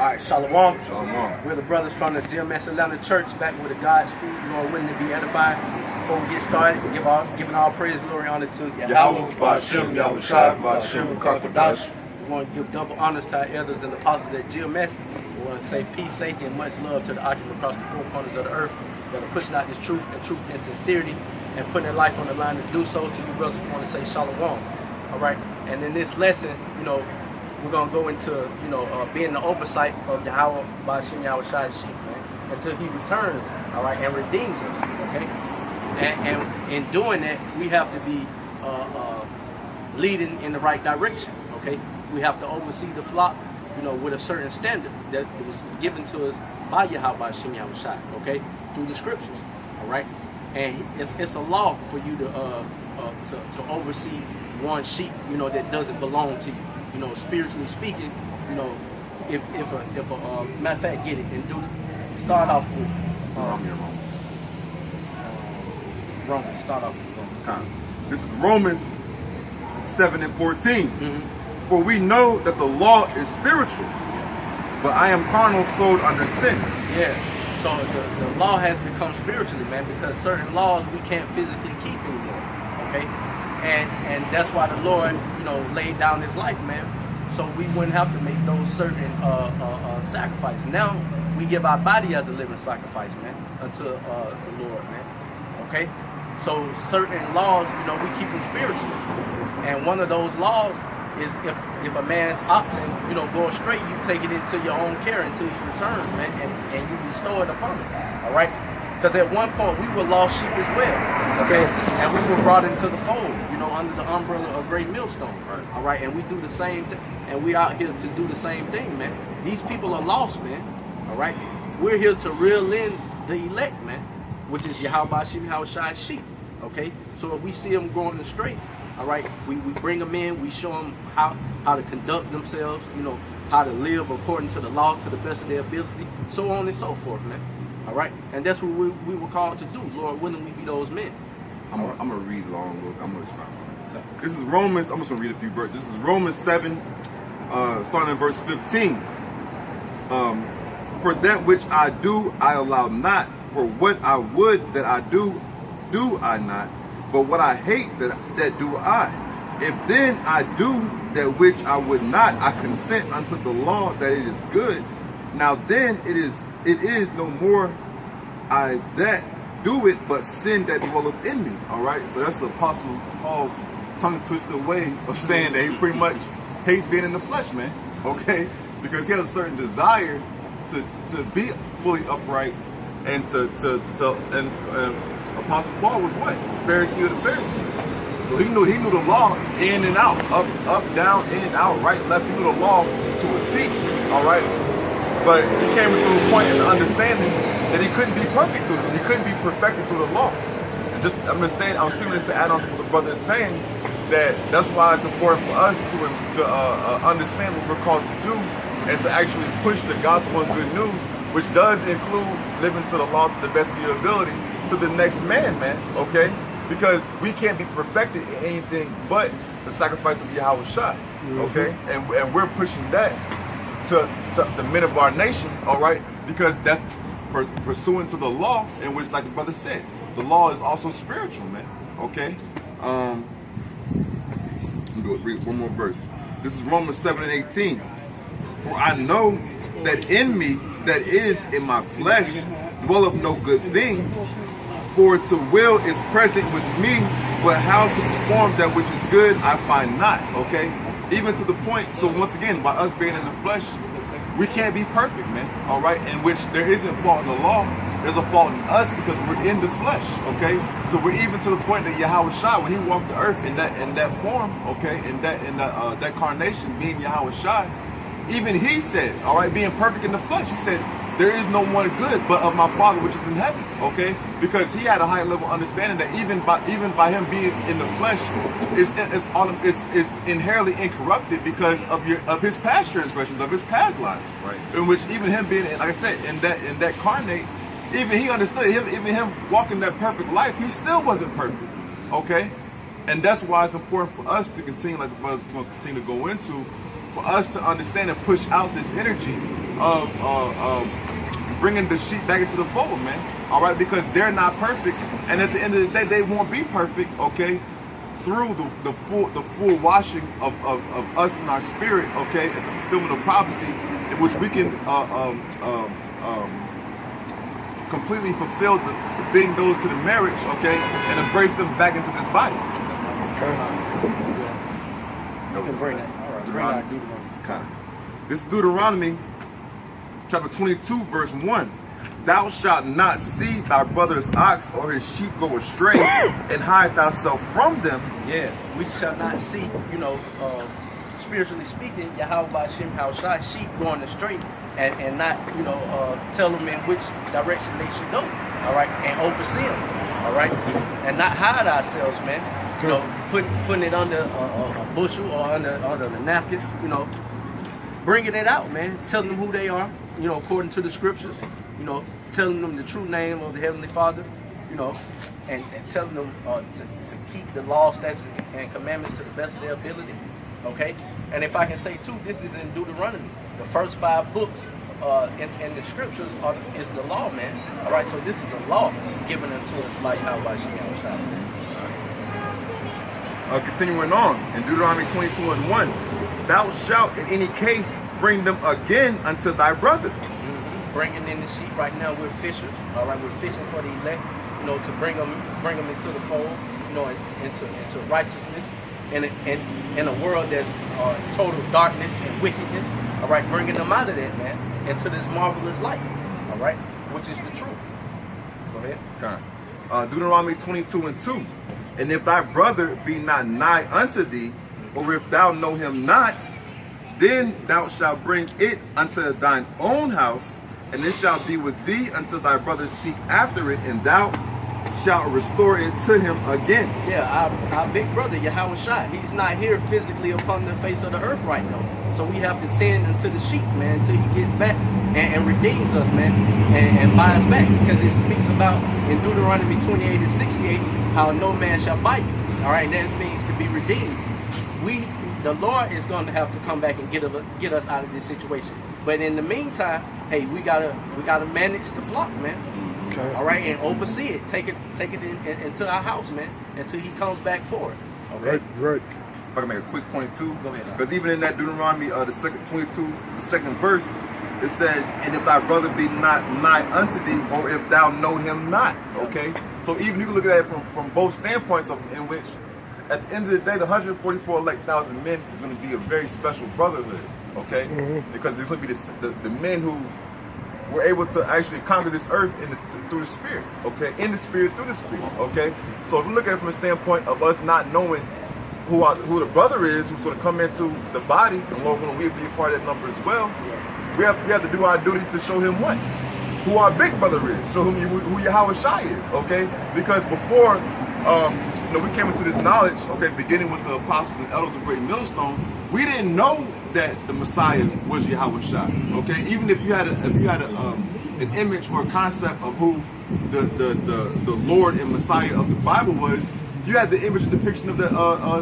Alright, Shalom. Shalom. We're the brothers from the GMS Atlanta Church, back with a Godspeed. Lord willing to be edified. Before we get started, giving all praise, glory, honor to Yahawashi, Yahawashi, we want to give double honors to our elders and apostles at GMS. We want to say peace, safety, and much love to the occupants across the four corners of the earth that are pushing out this truth and sincerity and putting their life on the line to do so. To you brothers, we want to say Shalom. Alright, and in this lesson, we're going to go into, being the oversight of Yahawashi sheep, man, until he returns, all right, and redeems us, okay? And in doing that, we have to be leading in the right direction, okay? We have to oversee the flock, with a certain standard that was given to us by Yahawashi, okay, through the scriptures, all right? And it's a law for you to oversee one sheep, that doesn't belong to you. Spiritually speaking, if a matter of fact, get it and start off with Romans. Start off with Romans. This is Romans 7:14. For we know that the law is spiritual, but I am carnal, sold under sin. Yeah. So the law has become spiritually, man, because certain laws we can't physically keep anymore. Okay. And that's why the Lord, laid down his life, man, so we wouldn't have to make those certain sacrifices. Now we give our body as a living sacrifice, man, unto the Lord, man. Okay, so certain laws, we keep them spiritually, and one of those laws is if a man's oxen, going straight, you take it into your own care until he returns, man, and you bestow it upon him. All right. Because at one point we were lost sheep as well, okay? And we were brought into the fold, under the umbrella of Great Millstone, right? All right, and we do the same thing, and we out here to do the same thing, man. These people are lost, man, all right? We're here to reel in the elect, man, which is Yahawashi sheep, okay? So if we see them going astray, all right, we bring them in, we show them how to conduct themselves, how to live according to the law to the best of their ability, so on and so forth, man. All right, and that's what we were called to do. Lord willing, we be those men. I'm gonna read along. I'm gonna expound. This is Romans. I'm just gonna read a few verses. This is Romans 7, starting in verse 15. For that which I do, I allow not. For what I would that I do I not. But what I hate, that do I. If then I do that which I would not, I consent unto the law that it is good. Now then it is no more I that do it, but sin that dwelleth in me. All right, so that's the Apostle Paul's tongue-twisted way of saying that he pretty much hates being in the flesh, man. Okay, because he has a certain desire to be fully upright, and and Apostle Paul was what? Pharisee of the Pharisees. So he knew the law in and out, up, down, in, out, right, left. He knew the law to a T. All right. But he came to a point in the understanding that he couldn't be perfect through it. He couldn't be perfected through the law. I'm just saying, I was speaking this to add on to what the brother is saying, that that's why it's important for us to understand what we're called to do and to actually push the gospel and good news, which does include living to the law to the best of your ability to the next man, okay? Because we can't be perfected in anything but the sacrifice of Yahawashi, okay? And we're pushing that to the men of our nation, all right, because that's pursuant to the law, in which, like the brother said, the law is also spiritual, man. Okay. Let me read one more verse. This is Romans 7:18. For I know that in me, that is in my flesh, dwelleth no good thing. For to will is present with me, but how to perform that which is good I find not. Okay. Even to the point, so once again, by us being in the flesh, we can't be perfect, man, all right? In which there isn't fault in the law, there's a fault in us because we're in the flesh, okay? So we're even to the point that Yahawashi, when he walked the earth in that form, okay, in that carnation, being Yahawashi, even he said, all right, being perfect in the flesh, he said, there is no one good but of my Father which is in heaven, okay? Because he had a high level understanding that even by him being in the flesh, it's inherently incorrupted because of his past transgressions, of his past lives, right? In which even him being, like I said, in that carnate, even he understood even him walking that perfect life, he still wasn't perfect, okay? And that's why it's important for us to continue, like the brothers going to continue to go into, for us to understand and push out this energy of bringing the sheep back into the fold, man. All right, because they're not perfect, and at the end of the day, they won't be perfect. Okay, through the full washing of us in our spirit. Okay, at the fulfillment of prophecy, in which we can completely fulfill the bidding those to the marriage. Okay, and embrace them back into this body. Okay. You can bring that. All right. Bring that Deuteronomy. Okay. This is Deuteronomy chapter 22, verse 1. Thou shalt not see thy brother's ox or his sheep go astray, and hide thyself from them. Yeah, we shall not see, spiritually speaking, Yahawashi sheep going astray, and not, tell them in which direction they should go. All right, and oversee them. All right, and not hide ourselves, man. Putting it under a bushel or under the napkins. Bringing it out, man. Telling them who they are. According to the scriptures. Telling them the true name of the Heavenly Father, and telling them to keep the law, statutes, and commandments to the best of their ability, okay? And if I can say too, this is in Deuteronomy. The first 5 books in the scriptures is the law, man. All right, so this is a law given unto us by Yahawashi. Continuing on, in Deuteronomy 22 and 1, thou shalt in any case bring them again unto thy brother. Bringing in the sheep. Right now we're fishers. All right, we're fishing for the elect. To bring them into the fold. Into righteousness. In a world that's total darkness and wickedness. All right, bringing them out of that, man, into this marvelous light. All right, which is the truth. Go ahead. Okay. Deuteronomy 22 and 2. And if thy brother be not nigh unto thee, or if thou know him not, then thou shalt bring it unto thine own house, and it shall be with thee until thy brothers seek after it, and thou shalt restore it to him again. Yeah, our big brother, Yahawashi, he's not here physically upon the face of the earth right now. So we have to tend unto the sheep, man, until he gets back and redeems us, man, and buys back. Because it speaks about, in Deuteronomy 28 and 68, how no man shall bite you. All right, that means to be redeemed. The Lord is going to have to come back and get us out of this situation. But in the meantime, hey, we gotta manage the flock, man. Okay. All right, and oversee it. Take it into our house, man, until he comes back for it. Okay. Right. If I can make a quick point too, go ahead. Because even in that Deuteronomy, the second 22, the second verse, it says, "And if thy brother be not nigh unto thee, or if thou know him not." Okay. So even you can look at that from both standpoints in which, at the end of the day, the 144 elect thousand men is going to be a very special brotherhood. Okay, because there's going to be the men who were able to actually conquer this earth through the Spirit. Okay, in the Spirit, through the Spirit. Okay, so if we look at it from a standpoint of us not knowing who the brother is, who's going to come into the body, and Lord willing, we'll be a part of that number as well. We have to do our duty to show him who our big brother is, show him who Yahawashi is. Okay, because before we came into this knowledge, okay, beginning with the apostles and elders of Great Millstone, we didn't know that the Messiah was Yahawashi. Okay, even if you had an image or a concept of who the Lord and Messiah of the Bible was, you had the image and depiction of the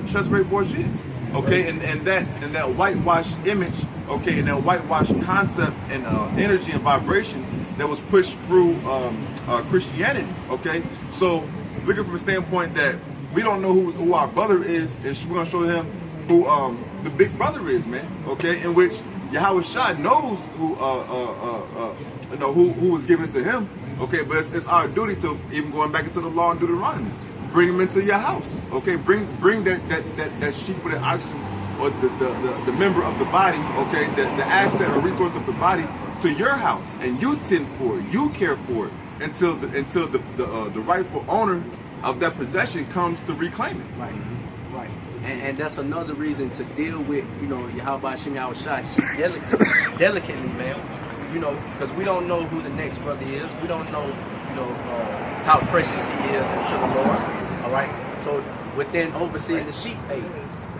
Cesare Borgia. Okay, and that whitewashed image, okay, and that whitewashed concept and energy and vibration that was pushed through Christianity. Okay, so looking from a standpoint that we don't know who our brother is, and we're gonna show him who the big brother is, man. Okay, in which Yahawashi knows who was given to him. Okay, but it's our duty to, even going back into the law in Deuteronomy, bring him into your house. Okay, bring that sheep or the oxen or the member of the body. Okay, the asset or resource of the body to your house, and you tend for it, you care for it until the rightful owner of that possession comes to reclaim it. Right. And that's another reason to deal with, Yahawashi delicately, man. Because we don't know who the next brother is. We don't know, how precious he is to the Lord. All right. So within overseeing the sheep, hey,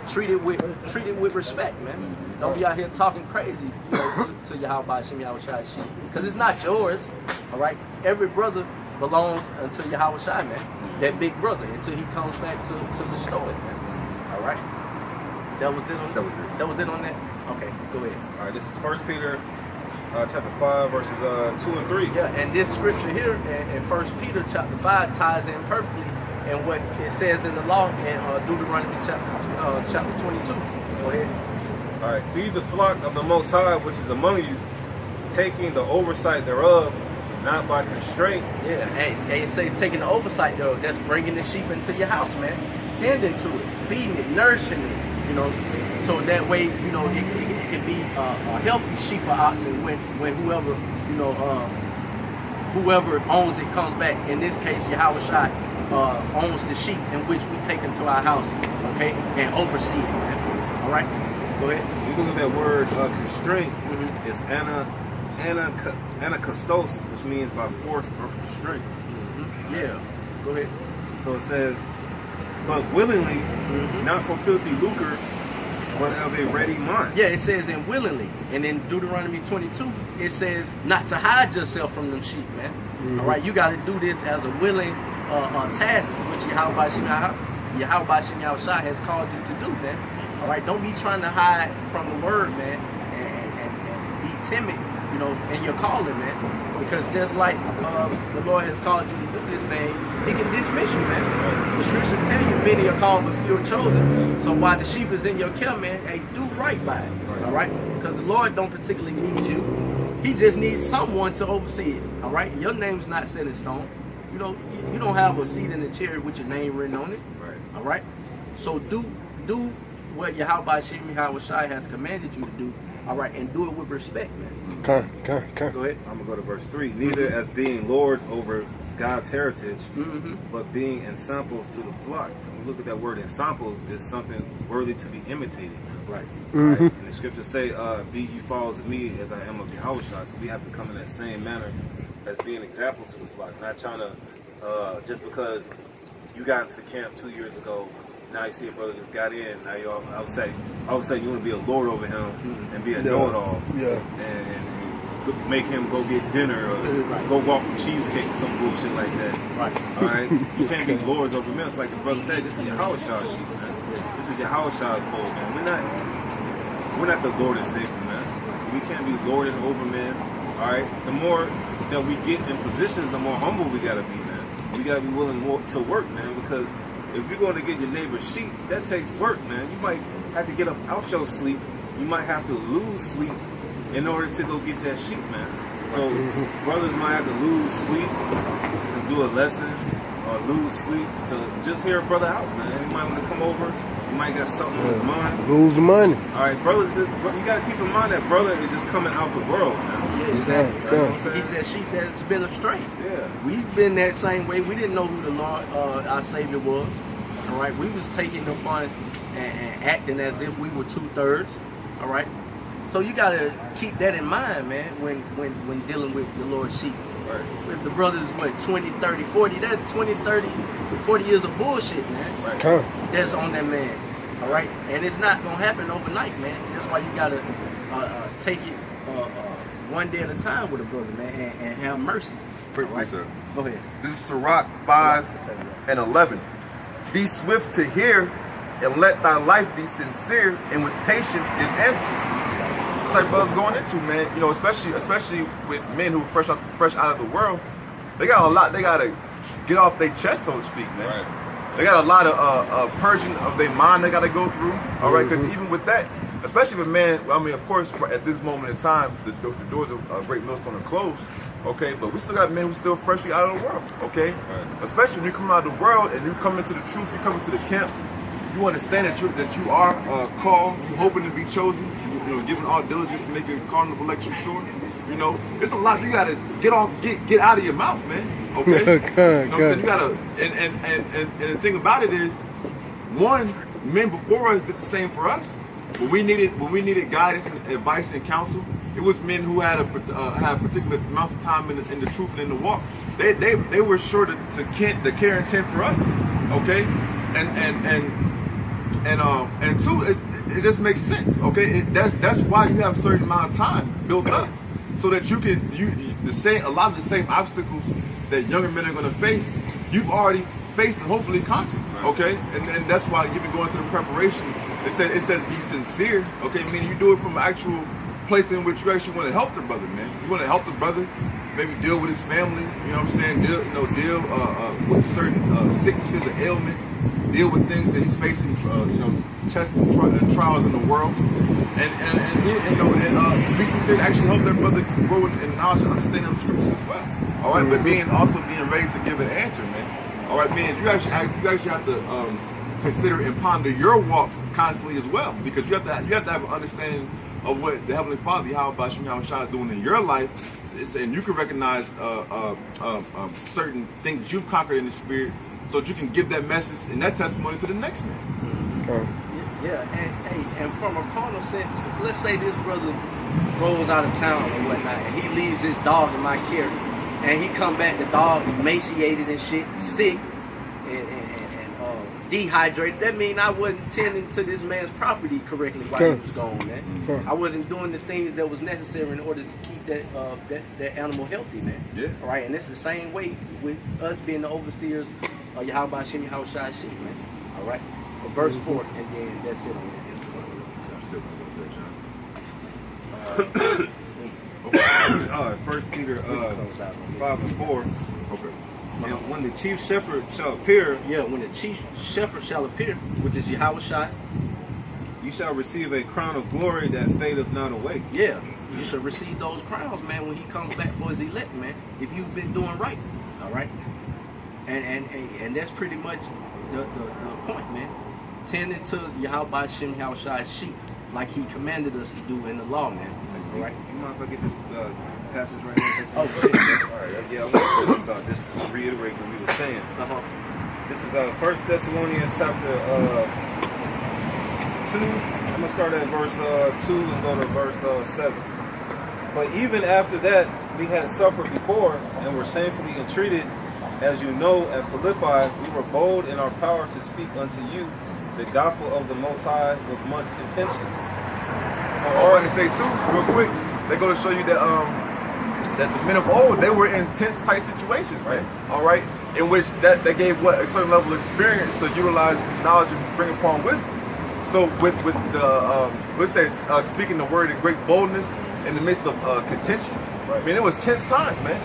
treat it with respect, man. Don't be out here talking crazy, to Yahawashi sheep, because it's not yours. All right. Every brother belongs unto Yahawashi, man. That big brother, until he comes back to restore it, man. All right. That was it on that? Okay, go ahead. All right, this is 1 Peter chapter 5, verses 2 and 3. Yeah, and this scripture here in 1 Peter chapter 5 ties in perfectly in what it says in the law in Deuteronomy chapter 22. Go ahead. All right. Feed the flock of the Most High, which is among you, taking the oversight thereof, not by constraint. Yeah, and it say taking the oversight thereof. That's bringing the sheep into your house, man. Tending to it, feeding it, nourishing it, you know, so that way, you know, it can be a healthy sheep or oxen when whoever, you know, whoever owns it comes back. In this case, Yahawashi owns the sheep in which we take into our house, okay, and oversee it, man. All right, go ahead. You look at that word constraint. It's anakastos, which means by force or constraint. Yeah, go ahead. So it says, but willingly, not for filthy lucre, but of a ready mind. Yeah, it says and willingly. And in Deuteronomy 22, it says not to hide yourself from them sheep, man. All right, you got to do this as a willing task, which Yahawashi has called you to do, man. All right, don't be trying to hide from the word, man, and be timid, you know, in your calling, man. Because just like the Lord has called you to do this, man, He can dismiss you, man. The scripture tell you many are called but few are chosen. So while the sheep is in your care, man, hey, do right by it, all right? Because the Lord don't particularly need you. He just needs someone to oversee it, all right? Your name's not set in stone. You know, you don't have a seat in the chair with your name written on it, all right? So do what Yahawashi has commanded you to do, all right, and do it with respect, man. Go ahead. I'm gonna go to verse 3. Neither as being lords over God's heritage, but being ensamples to the flock. When we look at that word ensamples, is something worthy to be imitated. Right. Right? And the scriptures say, be you followers of me as I am of Yahawashi. So we have to come in that same manner as being examples to the flock. Not trying to, just because you got into the camp 2 years ago, now you see a brother just got in, now you all of a sudden you want to be a lord over him and be a know-it-all. Yeah. And make him go get dinner or go walk with cheesecake, some bullshit like that. Right. All right. You can't be lords over men. It's like the brother said. This is Yahawashi sheep, man. This is Yahawashi fold, man. We're not the Lord and Savior, man. So we can't be lording over men. All right. The more that we get in positions, the more humble we gotta be, man. We gotta be willing more to work, man. Because if you're going to get your neighbor's sheep, that takes work, man. You might have to get up out your sleep. You might have to lose sleep in order to go get that sheep, man. So brothers might have to lose sleep to do a lesson, or lose sleep to just hear a brother out, man. He might want to come over. He might got something on his mind. Lose money. All right, brothers, you got to keep in mind that brother is just coming out the world, man. Yeah, exactly. Right? You know what I'm saying? He's that sheep that's been astray. Yeah. We've been that same way. We didn't know who the Lord, our Savior was. All right, we was taking upon and acting as if we were 2/3. All right. So you gotta keep that in mind, man, when dealing with the Lord's sheep. Right. If the brother's what 20, 30, 40, that's 20, 30, 40 years of bullshit, man. Right. That's on that man. All right, and it's not gonna happen overnight, man. That's why you gotta take it one day at a time with a brother, man, and have mercy. Quickly, sir. Go ahead. This is Sirach 5 and 11. Be swift to hear, and let thy life be sincere, and with patience give answer. It's like brothers going into, man, you know, especially with men who are fresh out of the world, they got a lot they gotta get off their chest, so to speak, man. Right. They got a lot of purging of their mind they gotta go through. All right, because even with that, especially with men, I mean, of course, at this moment in time, the doors of Great Millstone are closed. Okay, but we still got men who still freshly out of the world. Okay, right. Especially when you come out of the world and you come into the truth, you come into the camp, you understand that you are called, you hoping to be chosen, you know, given all diligence to make your calling of election sure. You know, it's a lot you gotta get out of your mouth, man. Okay, you know what I'm saying? You gotta, and the thing about it is, one, men before us did the same for us. When we needed guidance and advice and counsel, it was men who had a particular amount of time in the truth and in the walk. They were sure to care and tend for us. Okay, and two, it just makes sense. Okay, that's why you have a certain amount of time built up, so that you can a lot of the same obstacles that younger men are going to face, you've already faced and hopefully conquered. Okay, and that's why you've been going to the preparation. It says be sincere. Okay, meaning you do it from actual place in which you actually want to help the brother, man. You want to help the brother, maybe deal with his family. You know what I'm saying? Deal with certain sicknesses or ailments. Deal with things that he's facing, tests and trials in the world, and be sincere to actually help that brother grow in knowledge and understanding of the scriptures as well. All right, but being ready to give an answer, man. All right, man. You actually have to consider and ponder your walk constantly as well, because you have to have an understanding of what the Heavenly Father, Yahawashi, is doing in your life, and you can recognize certain things that you've conquered in the spirit, so that you can give that message and that testimony to the next man. Okay. Yeah, and from a carnal sense, let's say this brother rolls out of town or whatnot, and he leaves his dog in my care, and he come back, the dog emaciated and shit, sick, and dehydrated. That mean I wasn't tending to this man's property correctly while he was gone, man. I wasn't doing the things that was necessary in order to keep that animal healthy, man. Yeah. All right, and it's the same way with us being the overseers of Yahawashi sheep, man. All right. Verse 4, and then that's it on that. All right, 1 Peter 5 and 4. Okay. And when the chief shepherd shall appear, when the chief shepherd shall appear, which is Yahawashi, you shall receive a crown of glory that fadeth not away. Yeah, you should receive those crowns, man, when he comes back for his elect, man. If you've been doing right, all right. And that's pretty much the point, man. Tending to Yahawashi sheep, like he commanded us to do in the law, man. All right. You mind if I get this passage right here? Oh, go ahead. All right. Yeah, I want to just reiterate what we were saying. This is 1 Thessalonians chapter 2. I'm gonna start at verse 2 and go to verse 7. But even after that, we had suffered before and were shamefully entreated. As you know, at Philippi, we were bold in our power to speak unto you the gospel of the Most High with much contention. I want to say too, real quick, they're going to show you that that the men of old, they were in tense, tight situations, right? All right, in which that they gave a certain level of experience to utilize knowledge and bring upon wisdom. So with the let's say speaking the word in great boldness in the midst of contention. Right. I mean, it was tense times, man.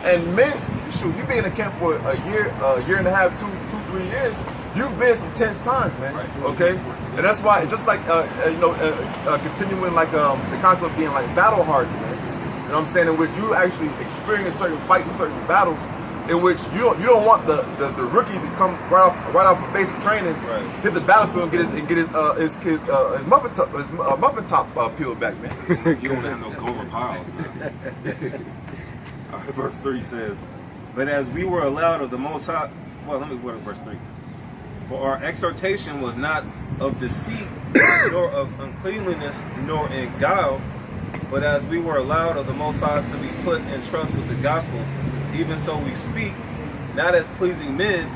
And men, shoot, you been in the camp for a year and a half, 3 years. You've been in some tense times, man. Right. Okay, and that's why, just like continuing like the concept of being like battle hardened, man. You know what I'm saying? In which you actually experience certain fights, certain battles, in which you don't want the rookie to come right off of basic training, hit the battlefield and get his muffin top peeled back, man. You don't have no Gomer piles, man. Verse 3 says, "But as we were allowed of the Most High," well, let me go to verse 3. "For our exhortation was not of deceit, nor of uncleanliness, nor in guile, but as we were allowed of the Most High to be put in trust with the gospel, even so we speak, not as pleasing men,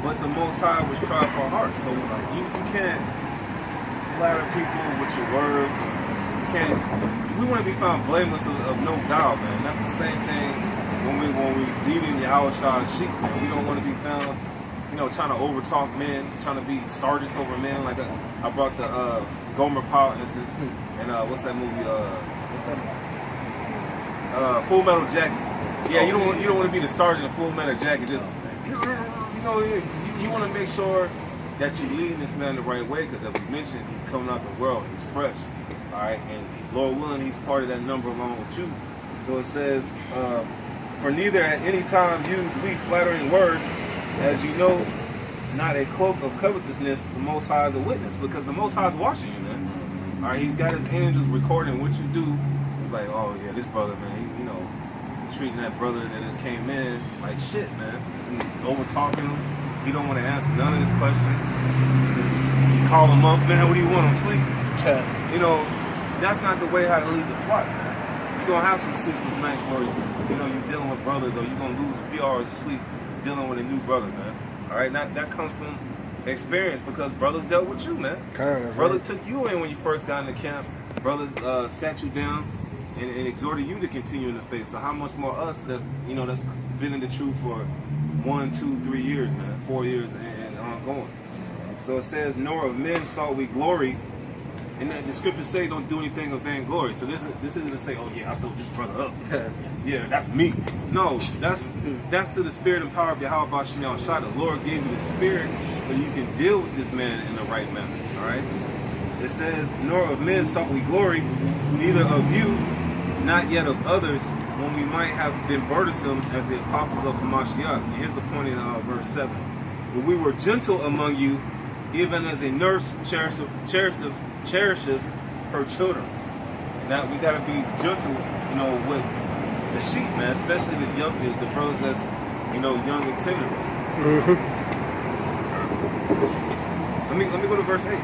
but the Most High which try our hearts." So you can't flatter people with your words. You can't. We want to be found blameless of no guile, man. That's the same thing when we leading Yahawashi sheep, man. We don't want to be found, trying to overtalk men, trying to be sergeants over men. Like I brought the Gomer Powell instance, and what's that movie? Full Metal Jacket. Yeah, you don't want to be the sergeant of Full Metal Jacket. Just you want to make sure that you lead this man the right way, because as we mentioned, he's coming out the world, he's fresh, all right, and Lord willing, he's part of that number along with you. So it says, "For neither at any time use we flattering words, as you know, not a cloak of covetousness, the Most High is a witness," because the Most High is watching you, man. All right, he's got his angels recording what you do. He's like, "Oh yeah, this brother, man, treating that brother that just came in like shit, man. He's over talking him. He don't want to answer none of his questions. You call him up, man, what do you want him sleep?" That's not the way how to lead the flock, man. You're gonna have some sleepless nights where you're dealing with brothers, or you're gonna lose a few hours of sleep dealing with a new brother, man. All right, that comes from experience, because brothers dealt with you, man. Brothers took you in when you first got in the camp. Brothers sat you down and exhorted you to continue in the faith. So how much more us that's been in the truth for 1, 2, 3 years, man, 4 years and ongoing. So it says, "Nor of men sought we glory, And the scriptures say don't do anything of vainglory. So this isn't to say, oh yeah, I built this brother up. Yeah, that's me. No, that's through the spirit and power of Yahawashi. The Lord gave you the spirit so you can deal with this man in the right manner. All right. It says, nor of men sought we glory, neither of you, not yet of others, when we might have been burdensome as the apostles of Hamashiach. Here's the point in verse 7. But we were gentle among you, even as a nurse cherishes her children. Now we gotta be gentle, with the sheep, man, especially the brothers that's, young and tender. Let me go to verse 8.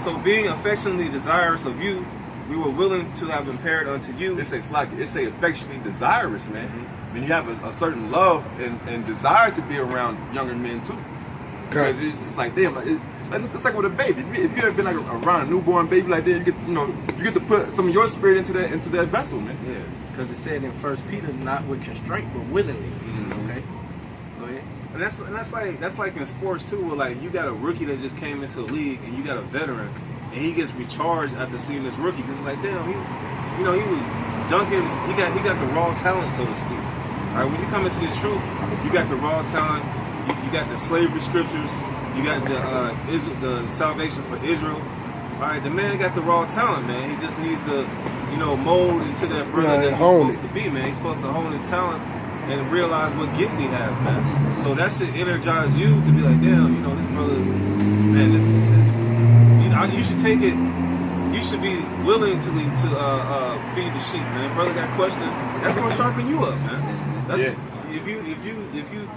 So being affectionately desirous of you, we were willing to have impaired unto you. It's affectionately desirous, man. When you have a certain love and desire to be around younger men too. Because it's like, damn, it's like with a baby. If you ever been like around a newborn baby like that, you get to put some of your spirit into that vessel, man. Yeah, because it said in 1 Peter, not with constraint, but willingly. Okay, go ahead. And that's like in sports too, where like you got a rookie that just came into the league, and you got a veteran, and he gets recharged after seeing this rookie because like, damn, he was dunking. He got the raw talent, so to speak. All right, when you come into this truth, you got the raw talent. You got the slavery scriptures. You got the salvation for Israel. All right, the man got the raw talent, man. He just needs to, mold into that brother that he's supposed to be, man. He's supposed to hone his talents and realize what gifts he has, man. So that should energize you to be like, damn, this brother, man, you should take it. You should be willing to feed the sheep, man. Brother got questions. That's gonna sharpen you up, man. That's if you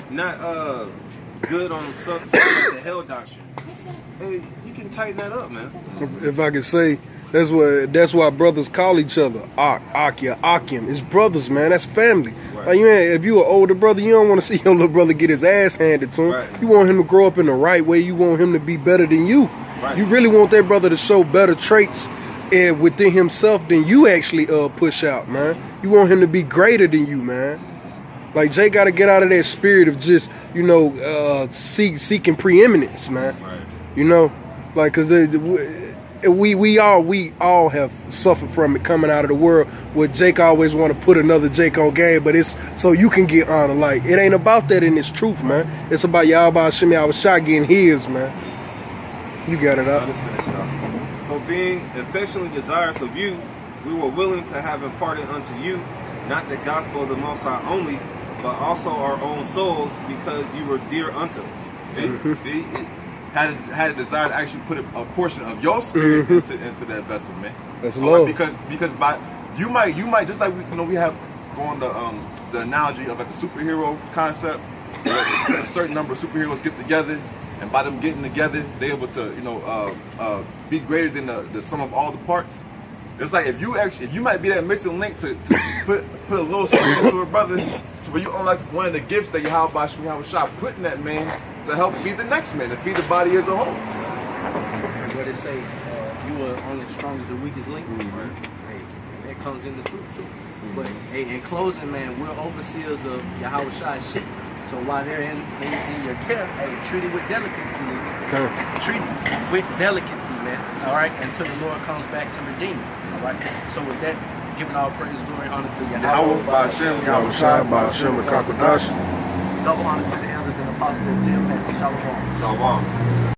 not good on something like the hell doctrine, hey, you can tighten that up, man. If I could say, that's why brothers call each other Akim. It's brothers, man. That's family. Right. Like, if you an older brother, you don't want to see your little brother get his ass handed to him. Right. You want him to grow up in the right way. You want him to be better than you. Right. You really want that brother to show better traits within himself than you actually push out, man. You want him to be greater than you, man. Like, Jay got to get out of that spirit of just, seeking preeminence, man. Right. Like, cause we all have suffered from it coming out of the world where Jake always want to put another Jake on game, but it's so you can get honor. Like, it ain't about that in this truth, man. It's about Yahawashi getting his, man. You got it up. I'll just finish it off. So being affectionately desirous of you, we were willing to have imparted unto you, not the gospel of the Most High only, but also our own souls, because you were dear unto us. See, it had a desire to actually put a portion of your spirit into that vessel, man. That's love. Because by you might just like we have going the analogy of like the superhero concept. Where a certain number of superheroes get together, and by them getting together, they're able to be greater than the sum of all the parts. It's like if you might be that missing link to put a little strength into a brother, to where you unlock one of the gifts that Yahawashi put in that man to help feed the next man, to feed the body as a whole. What they say, you are only as strong as the weakest link. Hey, that comes in the truth too. But hey, in closing, man, we're overseers of Yahawashi's ship. So while they're in your care, hey, treat it with delicacy. Treat it with delicacy, man. All right, until the Lord comes back to redeem it. All right. So with that, giving all praise, glory, honor to Yahweh, Ba'ashem, Yahawashi, Ba'ashem, Kakadashi. double honor to the elders and apostles of GMS. Shalom. Shalom.